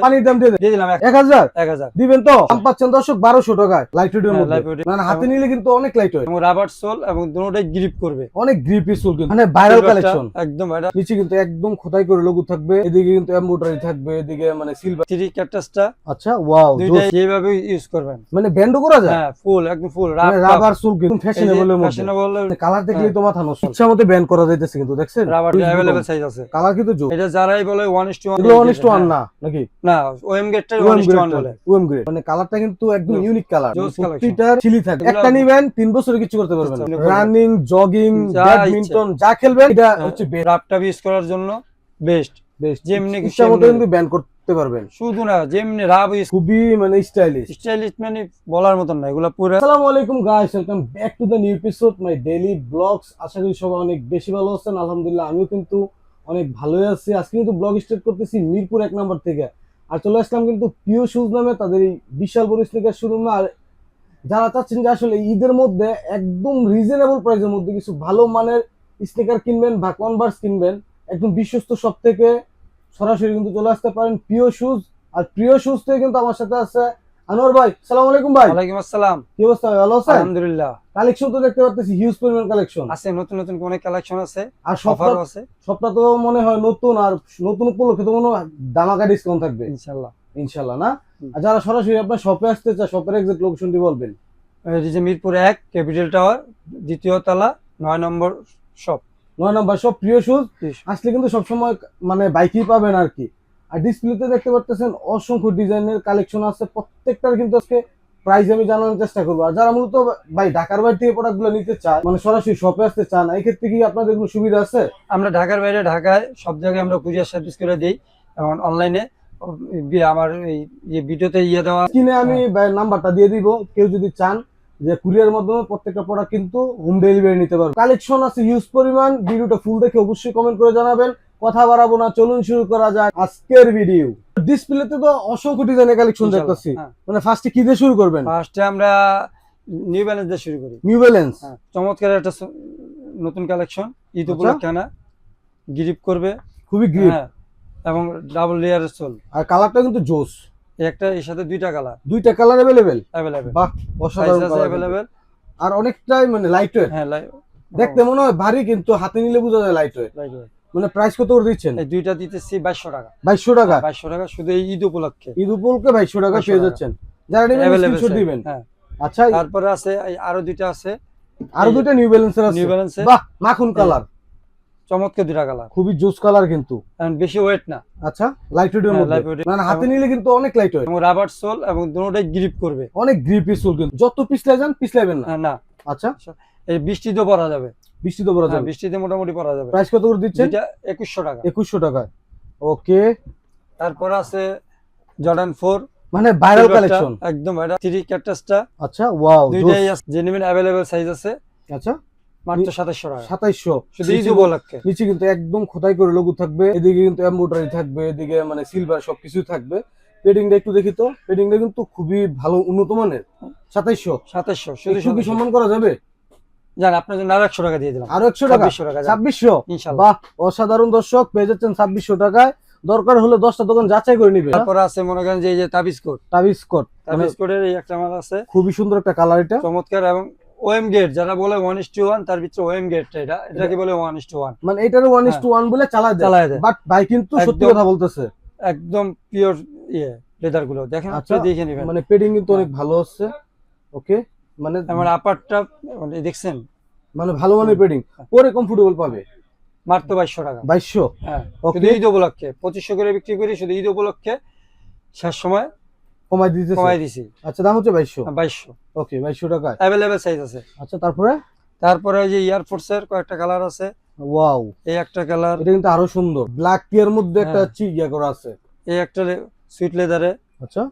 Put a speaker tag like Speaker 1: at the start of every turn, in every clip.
Speaker 1: পানির দাম দিয়ে দিলাম 1000 দিবেন তো দাম পাচ্ছেন দর্শক 1200 টাকায় লাইট ওয়েটের মধ্যে মানে হাতে নিলে কিন্তু অনেক লাইট ওয়েট
Speaker 2: এবং রাবার সোল এবং দুটোটাই গ্রিপ করবে
Speaker 1: অনেক গ্রিপি সোল কিন্তু মানে ভাইরাল কালেকশন
Speaker 2: একদম এটা
Speaker 1: নিচে কিন্তু একদম খোদাই করে লোগো থাকবে এদিকে কিন্তু এমব্রয়ডারি থাকবে এদিকে মানে সিলভার
Speaker 2: 3 ক্যাকটাসটা
Speaker 1: আচ্ছা ওয়াও
Speaker 2: দুইটা যেভাবে ইউজ করবেন
Speaker 1: মানে ব্যান্ডও করা যায়
Speaker 2: হ্যাঁ ফুল একদম ফুল
Speaker 1: রাবার সোল কিন্তু ফ্যাশনেবল এর মধ্যে
Speaker 2: ফ্যাশনেবল
Speaker 1: কালার দেখলেই তো মাথা নষ্ট ইচ্ছা মতো ব্যান্ড করা যাইতেছে কিন্তু দেখছেন
Speaker 2: রাবার अवेलेबल সাইজ আছে
Speaker 1: কালার কিন্তু জোর
Speaker 2: এটা যারাই বলে 1:1
Speaker 1: এগুলো 1:1 না নাকি
Speaker 2: না ওএম গেটটা 1:1 বলে
Speaker 1: ওএম গ্রেড মানে কালারটা কিন্তু একদম ইউনিক কালার প্রত্যেকটার চিলি থাকে একটা নিবেন 3 বছর কিছু করতে পারবেন রানিং জগিং ব্যাডমিন্টন যা খেলবেন এটা হচ্ছে
Speaker 2: রাফটা ইউজ করার জন্য বেস্ট যেমনি
Speaker 1: ইচ্ছা মতো কিন্তু ব্যান্ড করতে পারবেন
Speaker 2: শুধু না যেমনি রাব
Speaker 1: খুবই মানে স্টাইলিশ
Speaker 2: মানে বলার মতন না এগুলা পুরো
Speaker 1: আসসালামু আলাইকুম guys welcome back to the new episode my daily blogs আশা করি সবাই অনেক বেশি ভালো আছেন আলহামদুলিল্লাহ আমিও কিন্তু অনেক ভালোই আছি আজকে কিন্তু ব্লগ স্টার্ট করতেছি মিরপুর 1 নম্বর থেকে আর চলে আসলাম কিন্তু পিও শুজ নামে তাদের এই বিশাল বড় স্নিকার শোরুমে আর যারা চাচ্ছেন যে আসলে ঈদের মধ্যে একদম রিজনেবল প্রাইসের মধ্যে কিছু ভালো মানের স্নিকার কিনবেন বা কনভার্স কিনবেন একদম বিশ্বস্ত সব থেকে সরাসরি কিন্তু চলে আসতে পারেন পিও শুজ আর প্রিয় শুজ থেকে কিন্তু আমার সাথে আছে আনোয়ার ভাই আসসালামু আলাইকুম ভাই
Speaker 2: ওয়ালাইকুম আসসালাম
Speaker 1: কি অবস্থা ভালো আছেন
Speaker 2: আলহামদুলিল্লাহ
Speaker 1: কালেকশন তো দেখতে পাচ্ছি হিউজ পরিমাণ কালেকশন
Speaker 2: আছে নতুন নতুন অনেক কালেকশন আছে
Speaker 1: আর
Speaker 2: অফারও আছে
Speaker 1: সবটা তো মনে হয় নতুন আর নতুন উপলক্ষে তো মনে হয় দামাকা ডিসকাউন্ট থাকবে ইনশাআল্লাহ না আর যারা সরাসরি আপনার শপে আসতে চায় শপের এক্সাক্ট লোকেশনটি বলবেন
Speaker 2: এই যে মিরপুর 1 ক্যাপিটাল টাওয়ার দ্বিতীয় তলা 9 নম্বর শপ
Speaker 1: 9 নম্বর শপ প্রিয় শুজ আসলে কিন্তু সব সময় মানে বাইকই পাবেন আর কি আর ডিসপ্লেতে দেখতে পাচ্ছেন অসংখ্য ডিজাইনের কালেকশন আছে প্রত্যেকটার কিন্তু আজকে প্রাইস আমি জানানোর চেষ্টা করবো আর যারা মূলত ভাই ঢাকার বাইরে থেকে প্রোডাক্টগুলো নিতে চায় মানে সরাসরি শপে আসতে চান এই ক্ষেত্রে কি আপনাদের কোনো সুবিধা আছে
Speaker 2: আমরা ঢাকার বাইরে ঢাকায় সব জায়গায় আমরা কুরিয়ার সার্ভিস করে দেই এবং অনলাইনে আমার এই ভিডিওতে দেওয়া
Speaker 1: কিনে আমি নাম্বারটা দিয়ে দিব কেউ যদি চান যে কুরিয়ার মাধ্যমে প্রত্যেকটা প্রোডাক্ট কিন্তু হোম ডেলিভারি নিতে পারবে কালেকশন আছে হিউজ পরিমাণ ভিডিওটা ফুল দেখে অবশ্যই কমেন্ট করে জানাবেন কথা বাড়াবো না চলুন শুরু করা যাক আজকের ভিডিও ডিসপ্লেতে তো অসংখ্য ডিজাইনের কালেকশন দেখতেছি মানে ফার্স্টে কি দিয়ে শুরু করবেন
Speaker 2: ফার্স্টে আমরা নিউ ব্যালেন্স দিয়ে শুরু করি
Speaker 1: নিউ ব্যালেন্স
Speaker 2: চমৎকার একটা নতুন কালেকশন ঈদ উপলক্ষে আনা গ্রিপ করবে
Speaker 1: খুবই গ্রিপ
Speaker 2: এবং ডাবল লেয়ারের সোল
Speaker 1: আর কালারটা কিন্তু জোস
Speaker 2: একটা এর সাথে দুইটা
Speaker 1: কালার अवेलेबल
Speaker 2: বাহ
Speaker 1: অসাধারণ কালার
Speaker 2: अवेलेबल
Speaker 1: আর অনেকটাই মানে লাইট ওয়েট
Speaker 2: হ্যাঁ
Speaker 1: দেখতে মনে হয় ভারী কিন্তু হাতে নিলে বোঝা যায় লাইট ওয়েট মানে প্রাইস কত করে দিচ্ছেন
Speaker 2: এই দুইটা দিতেছি 2200 টাকা
Speaker 1: 2200
Speaker 2: টাকা শুধু এই ঈদ উপলক্ষে
Speaker 1: 2200 টাকা পেয়ে যাচ্ছেন যারা নেবেন স্ক্রিনশট দিবেন
Speaker 2: হ্যাঁ
Speaker 1: আচ্ছা
Speaker 2: তারপরে আছে আরো দুইটা আছে
Speaker 1: আরো দুইটা নিউ ব্যালেন্সের আছে বাহ মাখন কালার
Speaker 2: চমৎকার দুইটা কালার
Speaker 1: খুবই জোস কালার কিন্তু
Speaker 2: এন্ড বেশি ওয়েট না
Speaker 1: আচ্ছা লাইট ওয়েটের মধ্যে মানে হাতে নিলে কিন্তু অনেক লাইট ওয়েট
Speaker 2: এবং রাবার সোল এবং দুটোটাই গ্রিপ করবে
Speaker 1: অনেক গ্রিপি সোল কিন্তু যত পিছলে যান পিছলাবেন না
Speaker 2: না
Speaker 1: আচ্ছা
Speaker 2: এই বৃষ্টিতে পরা যাবে বৃষ্টিতে মোটামুটি পরা যাবে
Speaker 1: প্রাইস কত করে দিচ্ছেন
Speaker 2: এটা 2100 টাকা
Speaker 1: 2100 টাকা ওকে
Speaker 2: তারপর আছে জর্ডান 4
Speaker 1: মানে ভাইরাল কালেকশন
Speaker 2: একদম এটা 3 ক্যাকটাসটা
Speaker 1: আচ্ছা ওয়াও
Speaker 2: দুইটাই আছে জেনুইন अवेलेबल সাইজ আছে
Speaker 1: আচ্ছা
Speaker 2: মাত্র 2700 টাকা
Speaker 1: 2700
Speaker 2: শুধু ঈদ উপলক্ষে
Speaker 1: নিচে কিন্তু একদম খোদাই করে লোগো থাকবে এদিকে কিন্তু এমব্রয়ডারি থাকবে এদিকে মানে সিলভার সবকিছু থাকবে পেডিংটা একটু দেখি তো পেডিংটা কিন্তু খুবই ভালো উন্নত মানের 2700 শুধু কি সম্মান করা যাবে
Speaker 2: জান আপনার জন্য আরো 100 টাকা দিয়ে দিলাম
Speaker 1: আরো 100 টাকা 2600
Speaker 2: ইনশাআল্লাহ
Speaker 1: বাহ অসাধারণ দর্শক পেয়ে যাচ্ছেন 2600 টাকায় দরকার হলে 10টা দোকান যাচাই করে নিবে
Speaker 2: তারপর আছে মনে করেন যে এই যে তাবিজ কোটের এই একটা মাল আছে
Speaker 1: খুবই সুন্দর একটা কালার এটা
Speaker 2: চমৎকার এবং ওএম গেট যারা বলে 1:1 তার ভিতরে ওএম গেটটা এটাকে বলে 1:1
Speaker 1: মানে এটারে 1:1 বলে চালায় দেয় বাট ভাই কিন্তু সত্যি কথা বলতেছে
Speaker 2: একদম পিওর লেদার গুলো দেখেন আপনি দেখে নেবেন
Speaker 1: মানে পেডিং কিন্তু অনেক ভালো আছে ওকে মানে
Speaker 2: আমার আপারটা মানে দেখছেন
Speaker 1: মানে ভালো মানের পেডিং পরে কমফোর্টেবল পাবে
Speaker 2: মাত্র 2200 টাকা
Speaker 1: 2200
Speaker 2: হ্যাঁ শুধু ঈদ উপলক্ষে 2500 করে বিক্রি করি শুধু ঈদ উপলক্ষে শেষ সময়
Speaker 1: কমাই দিছি আচ্ছা দাম হচ্ছে
Speaker 2: 2200
Speaker 1: ওকে 2200 টাকা
Speaker 2: अवेलेबल সাইজ আছে
Speaker 1: আচ্ছা তারপরে
Speaker 2: ওই যে এয়ার ফোর্সের কয়েকটা কালার আছে
Speaker 1: ওয়াও
Speaker 2: এই একটা কালার
Speaker 1: এটা কিন্তু আরো সুন্দর ব্ল্যাক টিয়ার মধ্যে একটা চিয়া করা আছে
Speaker 2: এই একটা সুইট লেদারে
Speaker 1: আচ্ছা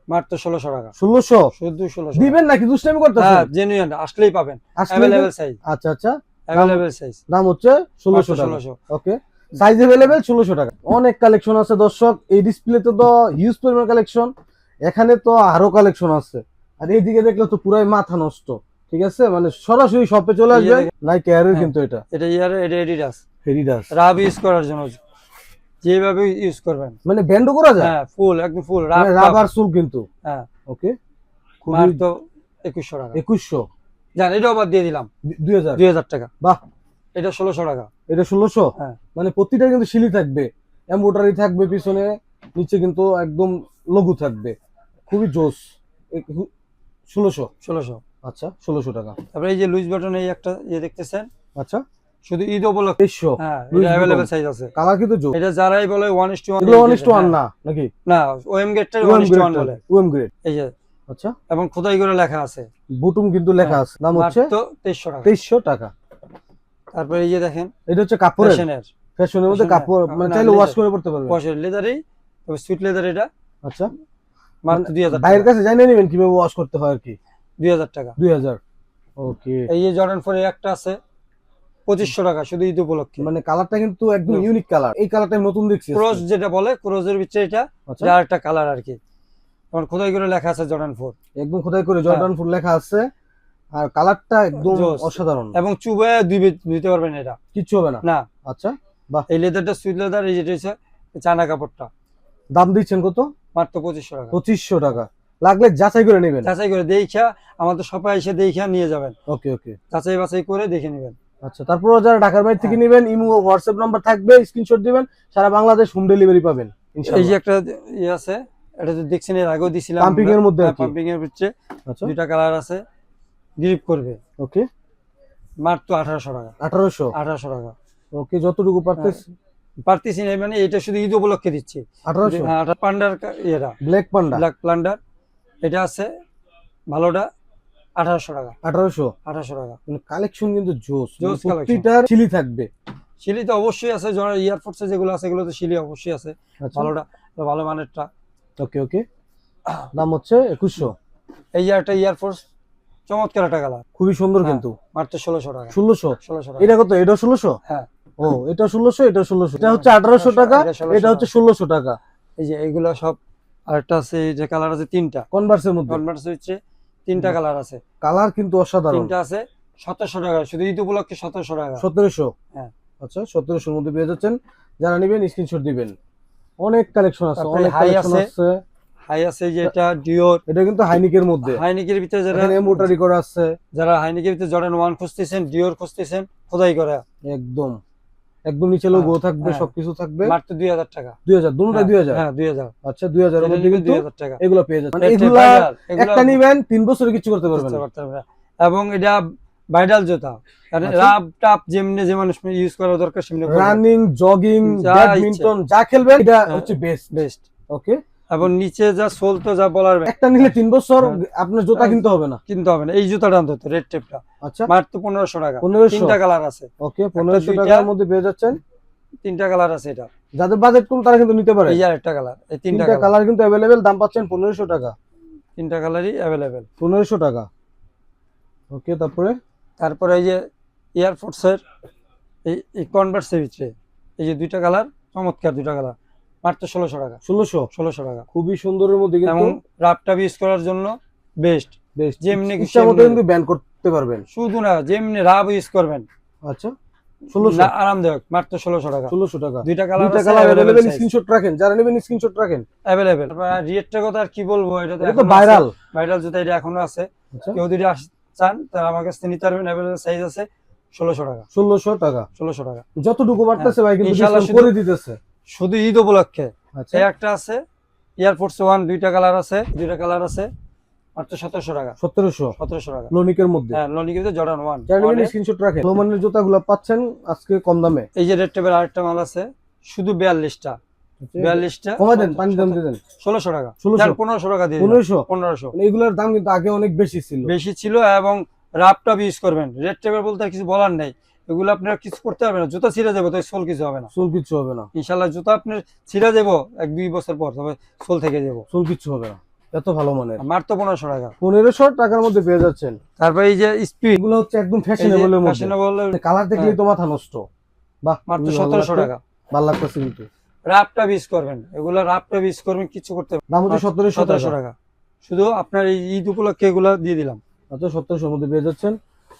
Speaker 2: মাত্র 1600 টাকা
Speaker 1: 1600
Speaker 2: শুধু 1600
Speaker 1: দিবেন নাকি দুষ্টামি করতেছেন
Speaker 2: হ্যাঁ জেনুইন আসলেই পাবেন अवेलेबल সাইজ
Speaker 1: আচ্ছা
Speaker 2: अवेलेबल সাইজ
Speaker 1: দাম হচ্ছে 1600 টাকা ওকে সাইজ अवेलेबल 1600 টাকা অনেক কালেকশন আছে দর্শক এই ডিসপ্লেতে তো হিউজ পরিমাণ কালেকশন এখানে তো আরো কালেকশন আছে আর এইদিকে দেখলে তো পুরাই মাথা নষ্ট ঠিক আছে মানে সরাসরি শপে চলে আসবেন নাইকি এয়ারের কিন্তু এটা
Speaker 2: এয়ারের এটা এডিডাস
Speaker 1: এডিডাস
Speaker 2: রাব ইউজ করার জন্য যেভাবে ইউজ করবেন।
Speaker 1: মানে ব্যান্ডও করা যায়?
Speaker 2: হ্যাঁ, ফুল একদম ফুল
Speaker 1: রাবার সোল কিন্তু।
Speaker 2: হ্যাঁ,
Speaker 1: ওকে, খুবই
Speaker 2: মাত্র 2100 টাকা।
Speaker 1: 2100।
Speaker 2: জান এটাও বাদ দিয়ে দিলাম
Speaker 1: 2000।
Speaker 2: 2000 টাকা।
Speaker 1: বাহ,
Speaker 2: এটা 1600 টাকা।
Speaker 1: এটা 1600।
Speaker 2: হ্যাঁ,
Speaker 1: মানে প্রতিটা কিন্তু শিলি থাকবে, এমব্রয়ডারি থাকবে পিছনে, নিচে কিন্তু একদম লঘু থাকবে, খুবই জোস। 1600।
Speaker 2: 1600।
Speaker 1: আচ্ছা, 1600 টাকা।
Speaker 2: তারপরে এই যে লুজ বাটন এই একটা দেখতেছেন,
Speaker 1: আচ্ছা,
Speaker 2: শুধু ঈদ উপলক্ষে।
Speaker 1: 2300।
Speaker 2: হ্যাঁ,
Speaker 1: Louis
Speaker 2: এটা
Speaker 1: Vuitton।
Speaker 2: अवेलेबल সাইজ আছে।
Speaker 1: কালার কিন্তু জোস।
Speaker 2: এটা যারাই বলে 1:1
Speaker 1: এগুলো 1:1 না নাকি?
Speaker 2: না, ওএম গ্রেডটা
Speaker 1: ওএম
Speaker 2: 1:1 বলে।
Speaker 1: OM grade.
Speaker 2: এই যে,
Speaker 1: আচ্ছা,
Speaker 2: এবং খোদাই করে লেখা আছে।
Speaker 1: বুটুম কিন্তু লেখা আছে। দাম হচ্ছে
Speaker 2: মাত্র 2300 টাকা।
Speaker 1: 2300 টাকা।
Speaker 2: তারপরে এই যে দেখেন,
Speaker 1: এটা হচ্ছে কাপড়ের,
Speaker 2: ফ্যাশনের
Speaker 1: ফ্যাশনের মধ্যে কাপড়, মানে চাইলে ওয়াশ করে পড়তে পারবেন।
Speaker 2: ওয়াশের লেদারই, তবে সুইট লেদার এটা।
Speaker 1: আচ্ছা,
Speaker 2: মাত্র 2000
Speaker 1: বাইরের
Speaker 2: টাকা।
Speaker 1: কাছে জানিয়ে নেবেন কিভাবে ওয়াশ করতে হয় আর কি।
Speaker 2: 2000 টাকা।
Speaker 1: 2000। ওকে,
Speaker 2: এই যে জর্ডান 4 এর একটা আছে 2500 টাকা শুধু ঈদ উপলক্ষে।
Speaker 1: মানে কালারটা কিন্তু একদম ইউনিক কালার। এই কালারটা আমি নতুন দেখছি।
Speaker 2: ক্রস যেটা বলে, ক্রসের ভিতরে এটা
Speaker 1: আচ্ছা,
Speaker 2: আর একটা কালার আর কি। আমার খোদাই করে লেখা আছে জর্ডান 4,
Speaker 1: একদম খোদাই করে জর্ডান ফুল লেখা আছে, আর কালারটা একদম
Speaker 2: জোস।
Speaker 1: অসাধারণ,
Speaker 2: এবং চুবে দিতে পারবেন এটা,
Speaker 1: কিচ্ছু হবে না।
Speaker 2: না।
Speaker 1: আচ্ছা, বাহ।
Speaker 2: এই লেদারটা সুইট লেদার, এই যেটা হচ্ছে চায়না কাপড়টা।
Speaker 1: দাম দিচ্ছেন কত?
Speaker 2: মাত্র 2500 টাকা।
Speaker 1: 2500 টাকা। লাগলে যাচাই করে নেবেন।
Speaker 2: যাচাই করে দেখা, আমাদের সবাই এসে দেখা নিয়ে যাবেন।
Speaker 1: ওকে ওকে,
Speaker 2: যাচাই বাছাই করে দেখে নেবেন।
Speaker 1: আচ্ছা। তারপর যারা ঢাকার বাইরে থেকে
Speaker 2: হ্যাঁ।
Speaker 1: নেবেন, ইমো হোয়াটসঅ্যাপ নাম্বার থাকবে, স্ক্রিনশট দিবেন, সারা বাংলাদেশ হোম ডেলিভারি পাবেন
Speaker 2: এই যে
Speaker 1: ইনশাআল্লাহ।
Speaker 2: একটা ইয়ে আছে, এটা তো দেখছেন এর আগেও দিছিলাম।
Speaker 1: পাম্পিং এর মধ্যে আর কি।
Speaker 2: পাম্পিং এর ভিতরে
Speaker 1: আচ্ছা,
Speaker 2: দুইটা কালার আছে, গ্রিপ করবে।
Speaker 1: ওকে,
Speaker 2: মাত্র 1800 টাকা।
Speaker 1: 1800।
Speaker 2: 1800 টাকা।
Speaker 1: ওকে, যতটুকু পারতেছ।
Speaker 2: পারতেছি না, মানে এটা শুধু ঈদ উপলক্ষে দিচ্ছি।
Speaker 1: 1800।
Speaker 2: হ্যাঁ, এটা পান্ডার ইয়েটা,
Speaker 1: ব্ল্যাক পান্ডা
Speaker 2: ব্ল্যাক প্লান্ডার। এটা আছে ভালোটা 1800 টাকা।
Speaker 1: 1800।
Speaker 2: 1800 টাকা।
Speaker 1: মানে কালেকশন কিন্তু জোস,
Speaker 2: জোস collection।
Speaker 1: প্রতিটা চিলি থাকবে।
Speaker 2: শিলি তো অবশ্যই আছে, যারা এয়ারফোর্সে যেগুলো আছে এগুলো তো শিলি অবশ্যই আছে।
Speaker 1: আচ্ছা,
Speaker 2: ভালোটা, ভালো মানেরটা।
Speaker 1: ওকে ওকে, দাম হচ্ছে 2100।
Speaker 2: এই যে একটা এয়ারফোর্স, চমৎকার একটা কালার,
Speaker 1: খুবই সুন্দর
Speaker 2: হ্যাঁ।
Speaker 1: কিন্তু।
Speaker 2: মাত্র 1600 টাকা।
Speaker 1: 1600।
Speaker 2: 1600 টাকা।
Speaker 1: এটা কত? এটা 1600।
Speaker 2: হ্যাঁ,
Speaker 1: ও, এটা 1600, এটা 1600। এটা হচ্ছে 1800 টাকা,
Speaker 2: এটা 1600
Speaker 1: এটা হচ্ছে 1600 টাকা।
Speaker 2: এই যে এগুলো সব। আরেকটা আছে, এই যে কালার আছে তিনটা,
Speaker 1: কনভার্সের মধ্যে
Speaker 2: কনভার্স হচ্ছে তিনটা কালার আছে।
Speaker 1: কালার কিন্তু অসাধারণ।
Speaker 2: তিনটা আছে 1700 টাকা, শুধু ঈদ উপলক্ষে 1700 টাকা।
Speaker 1: 1700।
Speaker 2: হ্যাঁ।
Speaker 1: আচ্ছা, 1700 এর মধ্যে পেয়ে যাচ্ছেন। যারা নেবেন স্ক্রিনশট দিবেন। অনেক কালেকশন আছে,
Speaker 2: তারপরে
Speaker 1: অনেক
Speaker 2: হাই
Speaker 1: কালেকশন
Speaker 2: আছে।
Speaker 1: আছে।
Speaker 2: হাই আছে যে এটা ডিওর,
Speaker 1: এটা কিন্তু হাইনিকের মধ্যে,
Speaker 2: হাইনিকের ভিতরে যারা
Speaker 1: এখানে এমব্রয়ডারি করা আছে,
Speaker 2: যারা হাইনিকের ভিতরে জর্ডান 1 খুঁজতেছেন, ডিওর খুঁজতেছেন, খোদাই করা।
Speaker 1: একদম একদম নিচে লোগো থাকবে,
Speaker 2: হ্যাঁ।
Speaker 1: সবকিছু থাকবে।
Speaker 2: মাত্র 2000 টাকা।
Speaker 1: 2000, দুটোটাই 2000।
Speaker 2: হ্যাঁ, 2000।
Speaker 1: আচ্ছা, 2000 এর মধ্যে কিন্তু
Speaker 2: 2000 টাকা।
Speaker 1: এগুলো পেয়ে যাচ্ছেন। মানে
Speaker 2: এটা
Speaker 1: এগুলা
Speaker 2: ভাইরাল, এগুলা
Speaker 1: একটা নিবেন 3 বছরে কিছু করতে পারবেন
Speaker 2: বুঝতে
Speaker 1: না।
Speaker 2: পারতে হবে না। এবং এটা ভাইরাল জুতা, মানে
Speaker 1: আচ্ছা।
Speaker 2: রাব টাপ যেমনি যে মানুষ ইউজ করা দরকার সেমনি
Speaker 1: রানিং, জগিং,
Speaker 2: যা
Speaker 1: ব্যাডমিন্টন যা খেলবেন এটা
Speaker 2: হ্যাঁ।
Speaker 1: হচ্ছে বেস্ট।
Speaker 2: বেস্ট।
Speaker 1: ওকে,
Speaker 2: এবং নিচে যা সোল তো যা বলার
Speaker 1: একটা নিলে 3 বছর
Speaker 2: হ্যাঁ।
Speaker 1: আপনার জুতা কিনতে হবে না।
Speaker 2: কিনতে হবে না। এই জুতাটা অন্তত রেড টেপটা
Speaker 1: আচ্ছা,
Speaker 2: মাত্র 1500 টাকা।
Speaker 1: 1500।
Speaker 2: তিনটা কালার আছে।
Speaker 1: ওকে, 1500
Speaker 2: দুইটা।
Speaker 1: টাকার মধ্যে পেয়ে যাচ্ছেন।
Speaker 2: তিনটা কালার আছে এটা।
Speaker 1: যাদের বাজেট কম তারা কিন্তু নিতে পারে।
Speaker 2: এই আরেকটা কালার, এই তিনটা
Speaker 1: তিনটা
Speaker 2: কালার,
Speaker 1: কালার কিন্তু अवेलेबल, দাম পাচ্ছেন 1500 টাকা।
Speaker 2: তিনটা কালারই अवेलेबल
Speaker 1: 1500 টাকা। ওকে,
Speaker 2: তারপরে এই যে এয়ারফোর্সের এই কনভার্সের ভিতরে এই যে দুইটা কালার, চমৎকার দুইটা কালার, মাত্র 1600 টাকা।
Speaker 1: 1600
Speaker 2: টাকা।
Speaker 1: খুবই সুন্দরের মধ্যে কিন্তু
Speaker 2: এবং রাবটা ইউজ করার জন্য বেস্ট।
Speaker 1: বেস্ট,
Speaker 2: যেমনি
Speaker 1: ইচ্ছা মতো কিন্তু ব্যান করতে পারবেন।
Speaker 2: শুধু না, যেমনি রাব ইউজ করবেন,
Speaker 1: আচ্ছা, 1600
Speaker 2: না আরামদায়ক, মাত্র 1600 টাকা।
Speaker 1: 1600 টাকা।
Speaker 2: দুইটা কালার
Speaker 1: দুইটা
Speaker 2: আছে,
Speaker 1: colour
Speaker 2: available
Speaker 1: available,
Speaker 2: size।
Speaker 1: Screenshot রাখেন, যারা নেবেন স্ক্রিনশট রাখেন।
Speaker 2: अवेलेबल। রিয়েটের কথা আর কি বলবো, এটা
Speaker 1: এটা তো ভাইরাল।
Speaker 2: ভাইরাল জুতা, এটা এখনো আছে।
Speaker 1: আচ্ছা,
Speaker 2: কেউ যদি চান তারা আমার কাছে নিতে পারবেন। अवेलेबल সাইজ আছে 1600 টাকা।
Speaker 1: 1600 টাকা।
Speaker 2: 1600 টাকা।
Speaker 1: যতটুকু বাড়তেছে ভাই কিন্তু
Speaker 2: ইনশাআল্লাহ
Speaker 1: ডিসকাউন্ট করে দিতেছে।
Speaker 2: শুধু ঈদ উপলক্ষে।
Speaker 1: আচ্ছা,
Speaker 2: এই একটা আছে এয়ারফোর্স 1, দুইটা কালার আছে, মাত্র 1700 টাকা।
Speaker 1: 1700
Speaker 2: 1700 টাকা।
Speaker 1: লোনিকের মধ্যে।
Speaker 2: হ্যাঁ, লনিকের জর্ডান 1।
Speaker 1: যারা নেবেন স্ক্রিনশট রাখেন। লোমানের জুতাগুলো পাচ্ছেন আজকে কম দামে।
Speaker 2: এই যে রেড টেপের আরেকটা মাল আছে, শুধু 42টা। 42টা
Speaker 1: কমাই দেন, পানি দাম দিয়ে দেন।
Speaker 2: 1600 টাকা।
Speaker 1: 1600
Speaker 2: যার 1500 টাকা দিয়ে
Speaker 1: 1500।
Speaker 2: 1500
Speaker 1: মানে এগুলোর দাম কিন্তু আগে অনেক বেশি ছিল।
Speaker 2: বেশি ছিল। এবং রাবটা ইউজ করবেন। রেড টেপের বলতে আর কিছু বলার নাই, এগুলো আপনারা কিছু করতে পারবেন না। জুতা ছিঁড়ে যাবে, তো সোল কিছু হবে না।
Speaker 1: সোল কিচ্ছু হবে না
Speaker 2: ইনশাআল্লাহ। জুতা আপনার ছিঁড়ে যাবো 1-2 বছর পর, তবে সোল থেকে যাবো।
Speaker 1: সোল কিচ্ছু হবে না, এত ভালো মানের।
Speaker 2: মাত্র 1500 টাকা।
Speaker 1: 1500 টাকার মধ্যে পেয়ে যাচ্ছেন।
Speaker 2: তারপর এই যে স্পিড,
Speaker 1: এগুলো হচ্ছে একদম ফ্যাশনেবল এর মধ্যে।
Speaker 2: ফ্যাশনেবল,
Speaker 1: কালার দেখলেই তো মাথা নষ্ট। বাহ,
Speaker 2: মাত্র
Speaker 1: খুবই ভালো
Speaker 2: 1700
Speaker 1: লাগছে।
Speaker 2: টাকা।
Speaker 1: ভালো লাগতেছে কিন্তু।
Speaker 2: রাবটা ইউজ করবেন, এগুলো রাবটা ইউজ করবেন, কিছু করতে হবে।
Speaker 1: দাম হচ্ছে 1700 টাকা।
Speaker 2: টাকা। শুধু আপনার এই ঈদ উপলক্ষে এগুলো দিয়ে দিলাম।
Speaker 1: আচ্ছা, 1700 এর মধ্যে পেয়ে যাচ্ছেন।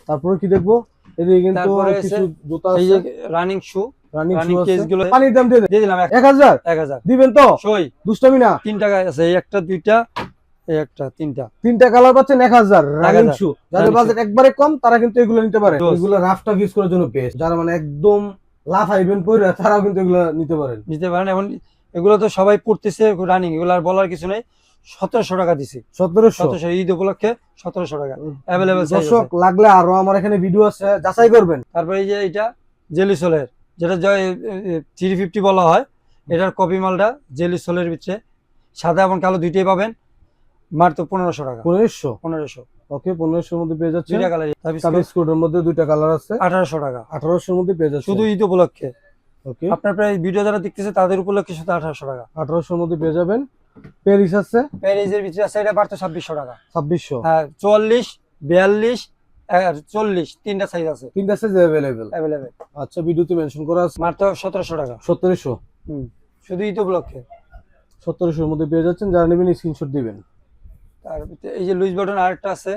Speaker 1: তারপরে কি দেখবো? এদিকে কিন্তু
Speaker 2: তারপরে
Speaker 1: কিছু জুতা
Speaker 2: এই যে
Speaker 1: আছে।
Speaker 2: রানিং শু,
Speaker 1: রানিং
Speaker 2: রানিং কেস গুলো
Speaker 1: পানির দাম দিয়ে
Speaker 2: দিয়ে দিলাম
Speaker 1: 1000
Speaker 2: 1000
Speaker 1: দিবেন তো?
Speaker 2: সই
Speaker 1: দুষ্টামি না।
Speaker 2: 3 টাকা আছে, এই একটা দুইটা এই একটা তিনটা।
Speaker 1: তিনটা কালার পাচ্ছেন 1000 রানিং
Speaker 2: 1000
Speaker 1: শু। যাদের
Speaker 2: running
Speaker 1: বাজেট একবারে কম তারা কিন্তু এগুলো নিতে পারে।
Speaker 2: Dos।
Speaker 1: এগুলো রাফ টাফ ইউজ করার জন্য বেস্ট। যারা মানে একদম লাফাইবেন পরে তারাও কিন্তু এগুলো নিতে পারেন।
Speaker 2: নিতে পারেন। এখন এগুলো তো সবাই পড়তেছে রানিং, এগুলো আর বলার কিছু নেই। 1700 টাকা দিছি।
Speaker 1: 1700
Speaker 2: ঈদ উপলক্ষে 1700 টাকা অ্যাভেলেবেল।
Speaker 1: দর্শক লাগলে আরো আমার এখানে ভিডিও আছে, যাচাই করবেন।
Speaker 2: তারপরে এই যে এটা জেলি সোলের, যেটা 350 বলা হয়, এটার কপি মালটা জেলি সোলের ভিতরে সাদা এবং কালো দুইটাই পাবেন, মাত্র 1500 টাকা। 1500
Speaker 1: ওকে, 1500 এর মধ্যে পেয়ে যাচ্ছে।
Speaker 2: দুইটা কালার।
Speaker 1: কালো স্কুটের মধ্যে দুইটা কালার আছে,
Speaker 2: 1800 টাকা।
Speaker 1: 1800 এর মধ্যে পেয়ে যাচ্ছে
Speaker 2: শুধু ঈদ উপলক্ষে।
Speaker 1: ওকে,
Speaker 2: আপনার প্রায় ভিডিও যারা দেখতেছে তাদের উপলক্ষে শুধু 1800 টাকা।
Speaker 1: 1800 এর মধ্যে পেয়ে যাবেন। প্যারিস আছে,
Speaker 2: প্যারিজের ভিতরে আছে, এটা মাত্র 2600 টাকা।
Speaker 1: 2600।
Speaker 2: হ্যাঁ, 44, 42 আর 40 তিনটা সাইজ আছে
Speaker 1: তিনটা সাইজ अवेलेबल। আচ্ছা, ভিডিওতে মেনশন করা আছে।
Speaker 2: মাত্র 1700 টাকা।
Speaker 1: 1700
Speaker 2: শুধু ঈদ উপলক্ষে।
Speaker 1: 1700 এর মধ্যে পেয়ে যাচ্ছেন। যারা নেবেন স্ক্রিনশট দিবেন।
Speaker 2: তার ভিতরে এই যে লুইস বাটন আরেকটা আছে,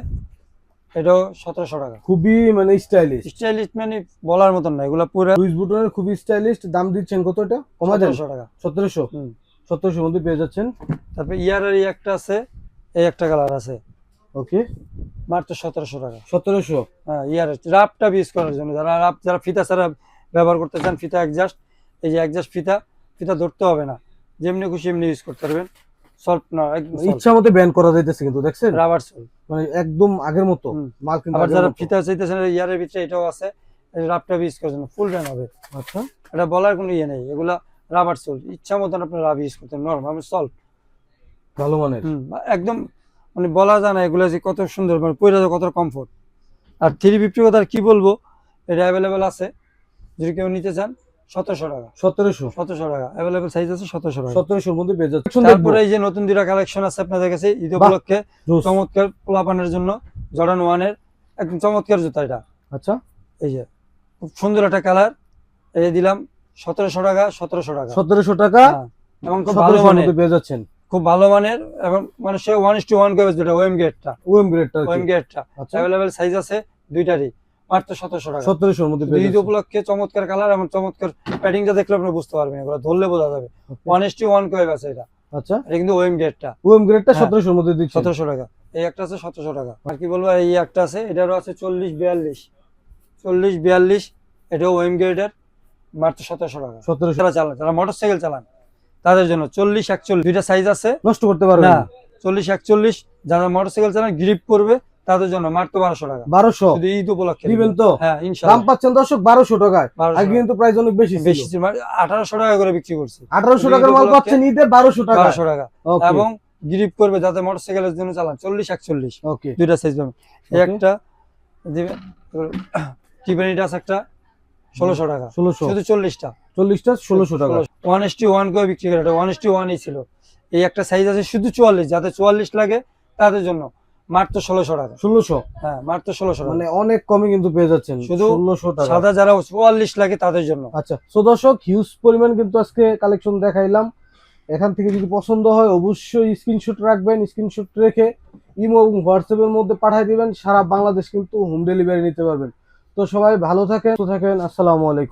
Speaker 2: এটাও 1700 টাকা।
Speaker 1: খুবই মানে স্টাইলিশ।
Speaker 2: স্টাইলিশ মানে বলার মতন না, এগুলা পুরো
Speaker 1: লুইস বুটনের খুবই স্টাইলিশ। দাম দিচ্ছেন কত এটা? কমা দেন।
Speaker 2: 1700 টাকা।
Speaker 1: 1700
Speaker 2: হুম।
Speaker 1: 1700 এর মধ্যে পেয়ে যাচ্ছেন।
Speaker 2: তারপর ইয়ারের একটা আছে, এই একটা কালার আছে,
Speaker 1: ওকে,
Speaker 2: মাত্র 1700 টাকা।
Speaker 1: 1700।
Speaker 2: হ্যাঁ, ইয়ারের রাফটা ইউজ করার জন্য, যারা ফিতা ছাড়া ব্যবহার করতে চান, ফিতা অ্যাডজাস্ট, এই যে অ্যাডজাস্ট ফিতা ধরতে হবে না, যেমনি খুশি এমনি ইউজ করতে পারবেন। সল্ট না, একদম
Speaker 1: ইচ্ছা মতো ব্যান করা যাইতেছে কিন্তু, দেখছেন?
Speaker 2: রাবার সোল,
Speaker 1: মানে একদম আগের মতো মাল কিন্তু।
Speaker 2: আবার যারা ফিতা চাইতেছেন ইয়ারের ভিতরে, এটাও আছে, রাফটা ইউজ করার জন্য ফুল ব্যান হবে।
Speaker 1: আচ্ছা,
Speaker 2: এটা বলার কোনো ইয়ে নেই, এগুলা রাবার সোল, ইচ্ছা মতন আপনার রাব ইউজ করতে, নরমাল সল্ট
Speaker 1: ভালো মানের।
Speaker 2: একদম মানে বলা যায় না এগুলো যে কত সুন্দর, মানে পরে কত কমফোর্ট। আর 350 কথা আর কি বলবো, এটা অ্যাভেলেবেল আছে, যদি কেউ নিতে চান 1700 টাকা। 1700 টাকা অ্যাভেলেবেল সাইজ আছে, 1700 টাকা।
Speaker 1: 1700 এর মধ্যে পেয়ে যাচ্ছে।
Speaker 2: তারপরে এই যে নতুন দুইটা কালেকশন আছে আপনাদের কাছে ঈদ উপলক্ষে, চমৎকার পোলাপানের জন্য জর্ডান 1 এর একদম চমৎকার জুতা এটা।
Speaker 1: আচ্ছা,
Speaker 2: এই যে খুব সুন্দর একটা কালার, এই দিলাম 1700 টাকা। 1700 টাকা,
Speaker 1: 1700 টাকা
Speaker 2: এবং খুব ভালো মানের
Speaker 1: পেয়ে যাচ্ছেন।
Speaker 2: খুব ভালো মানের, এবং মানে সে 1:1 করে যেটা ওএম গেটটা,
Speaker 1: আচ্ছা,
Speaker 2: অ্যাভেলেবেল সাইজ আছে দুইটারই, মাত্র 1700 টাকা।
Speaker 1: 1700 এর মধ্যে পেয়ে
Speaker 2: ঈদ
Speaker 1: যাচ্ছেন।
Speaker 2: উপলক্ষে চমৎকার কালার এবং চমৎকার প্যাডিংটা দেখলে আপনি বুঝতে পারবেন, এগুলো ধরলে বোঝা যাবে। 1:1 করে আছে এটা।
Speaker 1: আচ্ছা,
Speaker 2: এটা কিন্তু ওএম গেটটা,
Speaker 1: ওএম গ্রেডটা 1700 এর মধ্যে দিচ্ছেন।
Speaker 2: 1700 টাকা। এই একটা আছে 1700 টাকা। আর কি বলবো, এই একটা আছে, এটারও আছে 40, 42, এটাও ওএম গেটের, মাত্র 1700 টাকা।
Speaker 1: 1700
Speaker 2: যারা চালান, যারা মোটরসাইকেল চালান তাদের জন্য 40, 41 দুইটা সাইজ আছে,
Speaker 1: নষ্ট করতে পারবেন
Speaker 2: না 40, 41 যারা মোটরসাইকেল চালান গ্রিপ করবে তাদের জন্য মাত্র 1200 টাকা।
Speaker 1: 1200
Speaker 2: শুধু ঈদ উপলক্ষে
Speaker 1: দিবেন তো?
Speaker 2: হ্যাঁ,
Speaker 1: দাম
Speaker 2: ইনশাআল্লাহ।
Speaker 1: পাচ্ছেন দর্শক 1200 টাকায়। আগে কিন্তু প্রাইস অনেক বেশি ছিল।
Speaker 2: 1800 টাকা করে বিক্রি করছি।
Speaker 1: 1800 টাকার মাল পাচ্ছেন ঈদে 1200 টাকা।
Speaker 2: 1200 টাকা। এবং গ্রিপ করবে যাতে মোটরসাইকেলের জন্য চালান 40, 41
Speaker 1: ওকে,
Speaker 2: দুইটা সাইজ পাবেন। এই একটা দিবেন টিবেনিটা আছে একটা 1600 টাকা।
Speaker 1: 1600
Speaker 2: শুধু 40টা
Speaker 1: 1600 টাকা।
Speaker 2: 1:1 করে বিক্রি করে, এটা 1:1ই ছিল। এই একটা সাইজ আছে শুধু 44, যাতে 44 লাগে তাদের জন্য মাত্র 1600 টাকা।
Speaker 1: 1600,
Speaker 2: হ্যাঁ, মাত্র 1600 টাকা।
Speaker 1: মানে অনেক কমে কিন্তু পেয়ে যাচ্ছেন
Speaker 2: শুধু
Speaker 1: 1600 টাকা।
Speaker 2: সাদা যারা 44 লাগে তাদের জন্য।
Speaker 1: আচ্ছা, সো দর্শক হিউজ পরিমাণ কিন্তু আজকে কালেকশন দেখাইলাম। এখান থেকে যদি পছন্দ হয় অবশ্যই স্ক্রিনশট রাখবেন। স্ক্রিনশট রেখে ইমো এবং হোয়াটসঅ্যাপের মধ্যে পাঠিয়ে দিবেন। সারা বাংলাদেশ কিন্তু হোম ডেলিভারি নিতে পারবেন। তো সবাই ভালো থাকেন, সুস্থ থাকেন। আসসালামু আলাইকুম।